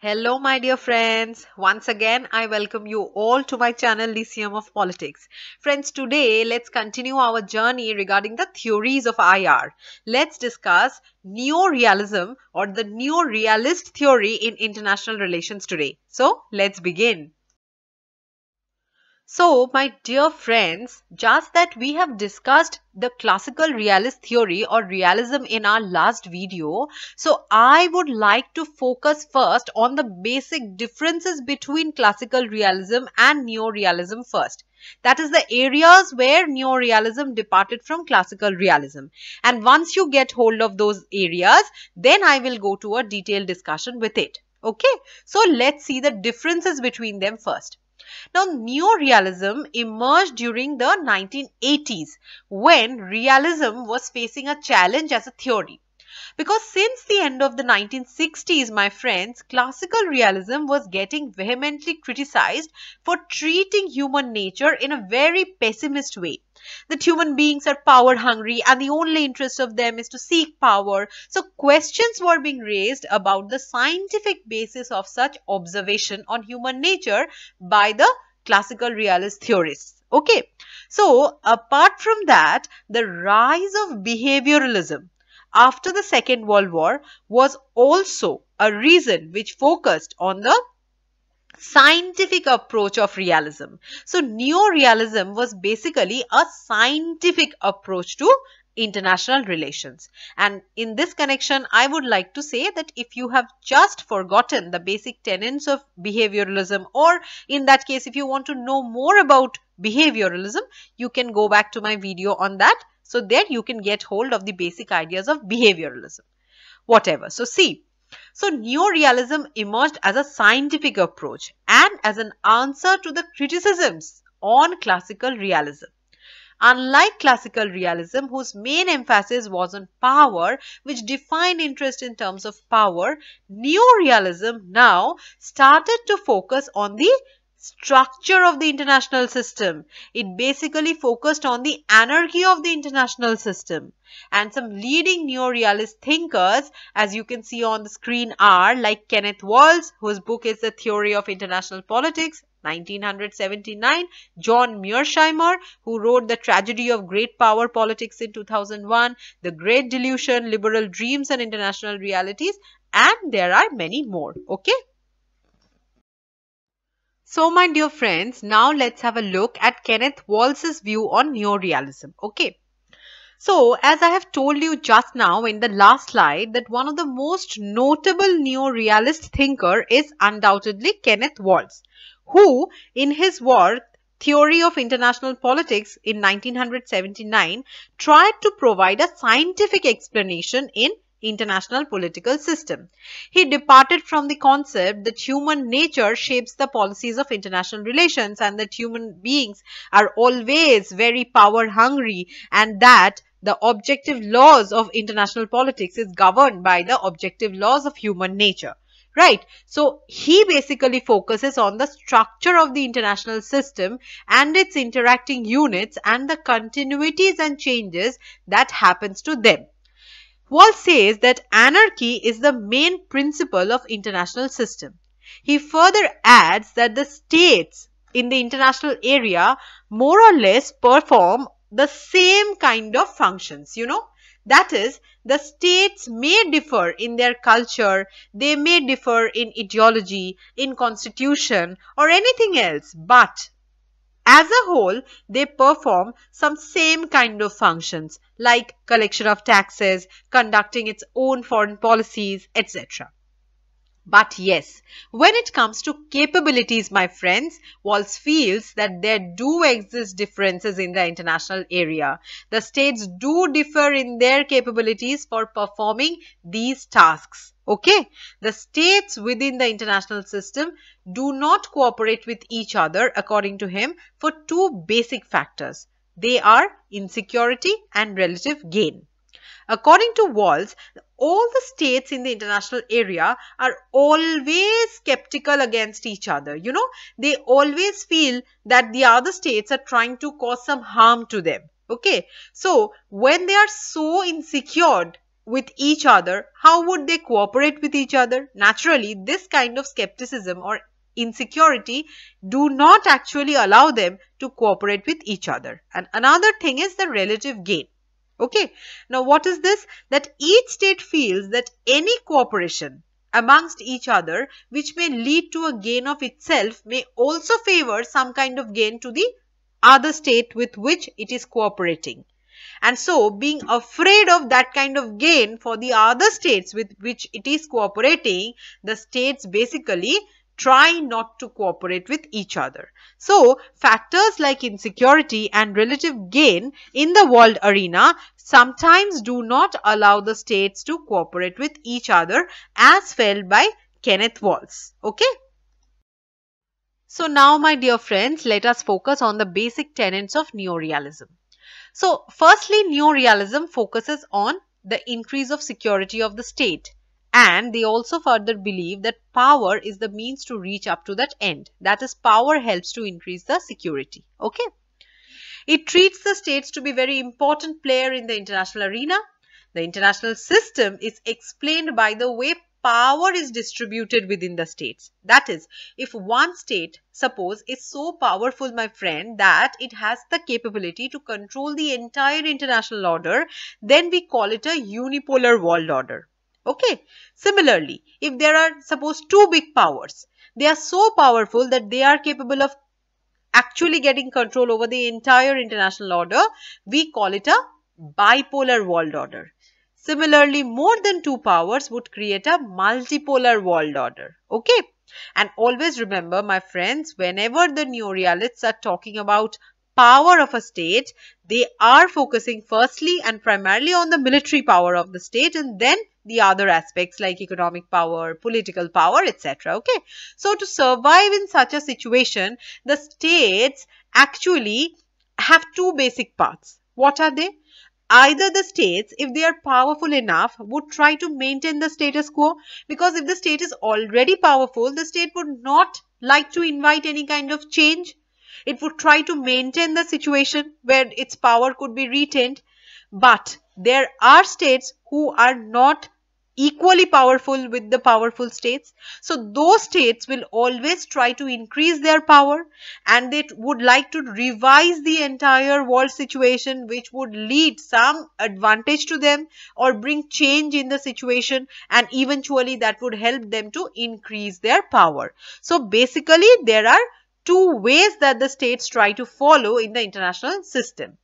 Hello, my dear friends. Once again, I welcome you all to my channel Lyceum of Politics. Friends, today let's continue our journey regarding the theories of IR. Let's discuss Neo-Realism or the Neo-Realist theory in international relations today. So, let's begin. So, my dear friends, just that we have discussed the classical realist theory or realism in our last video. So, I would like to focus first on the basic differences between classical realism and neo-realism first. That is the areas where neo-realism departed from classical realism. And once you get hold of those areas, then I will go to a detailed discussion with it. Okay, so let's see the differences between them first. Now, neo-realism emerged during the 1980s when realism was facing a challenge as a theory. Because since the end of the 1960s, my friends, classical realism was getting vehemently criticized for treating human nature in a very pessimist way. That human beings are power hungry and the only interest of them is to seek power. So questions were being raised about the scientific basis of such observation on human nature by the classical realist theorists. Okay, so apart from that, the rise of behavioralism after the Second World War was also a reason which focused on the scientific approach of realism. So neo-realism was basically a scientific approach to international relations. And in this connection, I would like to say that if you have just forgotten the basic tenets of behavioralism, or in that case, if you want to know more about behavioralism, you can go back to my video on that. So there you can get hold of the basic ideas of behavioralism. Whatever. So see. So neo-realism emerged as a scientific approach and as an answer to the criticisms on classical realism. Unlike classical realism, whose main emphasis was on power, which defined interest in terms of power, neo-realism now started to focus on the structure of the international system. It basically focused on the anarchy of the international system. And some leading neo-realist thinkers, as you can see on the screen, are like Kenneth Walls, whose book is The Theory of International Politics, 1979, John Mearsheimer, who wrote The Tragedy of Great Power Politics in 2001, The Great Delusion, Liberal Dreams and International Realities, and there are many more. Okay. So my dear friends, now let's have a look at Kenneth Walls' view on neo-realism. Okay. So as I have told you just now in the last slide that one of the most notable neo-realist thinker is undoubtedly Kenneth Walls, who in his work Theory of International Politics in 1979 tried to provide a scientific explanation in international political system. He departed from the concept that human nature shapes the policies of international relations and that human beings are always very power hungry and that the objective laws of international politics is governed by the objective laws of human nature. Right. So he basically focuses on the structure of the international system and its interacting units and the continuities and changes that happens to them. Walls says that anarchy is the main principle of international system. He further adds that the states in the international area more or less perform the same kind of functions, That is, the states may differ in their culture, they may differ in ideology, in constitution or anything else, but as a whole, they perform some same kind of functions like collection of taxes, conducting its own foreign policies, etc. But yes, when it comes to capabilities, my friends, Walls feels that there do exist differences in the international area. The states do differ in their capabilities for performing these tasks. Okay, the states within the international system do not cooperate with each other according to him for two basic factors. They are insecurity and relative gain. According to Walls, all the states in the international area are always skeptical against each other. They always feel that the other states are trying to cause some harm to them. Okay, so when they are so insecure with each other, how would they cooperate with each other? Naturally, this kind of skepticism or insecurity do not actually allow them to cooperate with each other. And another thing is the relative gain. Okay, now what is this? That each state feels that any cooperation amongst each other which may lead to a gain of itself may also favor some kind of gain to the other state with which it is cooperating. And so, being afraid of that kind of gain for the other states with which it is cooperating, the states basically try not to cooperate with each other. So, factors like insecurity and relative gain in the world arena sometimes do not allow the states to cooperate with each other, as felt by Kenneth Walls. Okay? So now, my dear friends, let us focus on the basic tenets of Neo-Realism. So, firstly, Neo-Realism focuses on the increase of security of the state, and they also further believe that power is the means to reach up to that end. That is, power helps to increase the security. Okay. It treats the states to be a very important player in the international arena. The international system is explained by the way power is distributed within the states. That is, if one state, suppose, is so powerful, my friend, that it has the capability to control the entire international order, then we call it a unipolar world order. Okay. Similarly, if there are, suppose, two big powers, they are so powerful that they are capable of actually getting control over the entire international order, we call it a bipolar world order. Similarly, more than two powers would create a multipolar world order. Okay. And always remember, my friends, whenever the Neo-Realists are talking about power of a state, they are focusing firstly and primarily on the military power of the state, and then the other aspects like economic power, political power, etc. Okay. So, to survive in such a situation, the states actually have two basic paths. What are they? Either the states, if they are powerful enough, would try to maintain the status quo, because if the state is already powerful, the state would not like to invite any kind of change. It would try to maintain the situation where its power could be retained. But there are states who are not equally powerful with the powerful states. So those states will always try to increase their power, and they would like to revise the entire world situation, which would lead some advantage to them or bring change in the situation, and eventually that would help them to increase their power. So basically there are two ways that the states try to follow in the international system.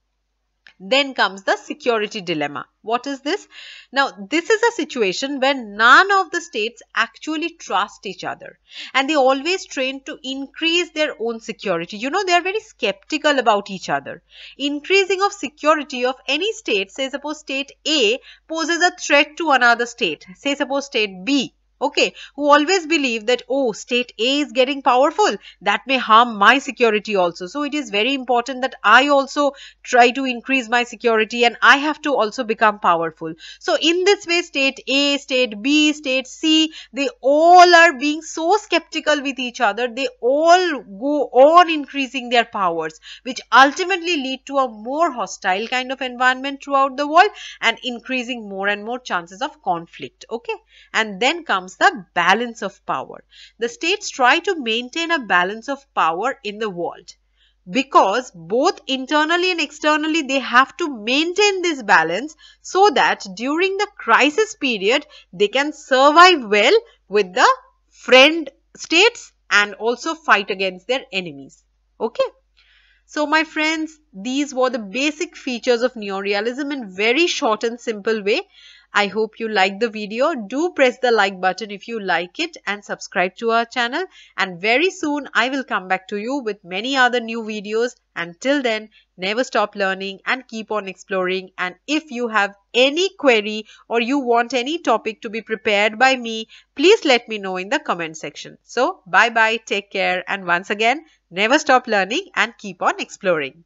Then comes the security dilemma. What is this? Now, this is a situation where none of the states actually trust each other, and they always try to increase their own security. You know, they are very skeptical about each other. Increasing of security of any state, say suppose state A poses a threat to another state, say suppose state B. Okay, who always believe that, oh, state A is getting powerful, that may harm my security also. So it is very important that I also try to increase my security, and I have to also become powerful. So in this way, state A, state B, state C, they all are being so skeptical with each other. They all go on increasing their powers, which ultimately lead to a more hostile kind of environment throughout the world and increasing more and more chances of conflict. Okay, and then comes the balance of power. The states try to maintain a balance of power in the world, because both internally and externally they have to maintain this balance, so that during the crisis period they can survive well with the friend states and also fight against their enemies. Okay. So my friends, these were the basic features of Neo-Realism in very short and simple way. I hope you liked the video. Do press the like button if you like it, and subscribe to our channel. And very soon I will come back to you with many other new videos. Until then, never stop learning and keep on exploring. And if you have any query or you want any topic to be prepared by me, please let me know in the comment section. So bye bye, take care, and once again, never stop learning and keep on exploring.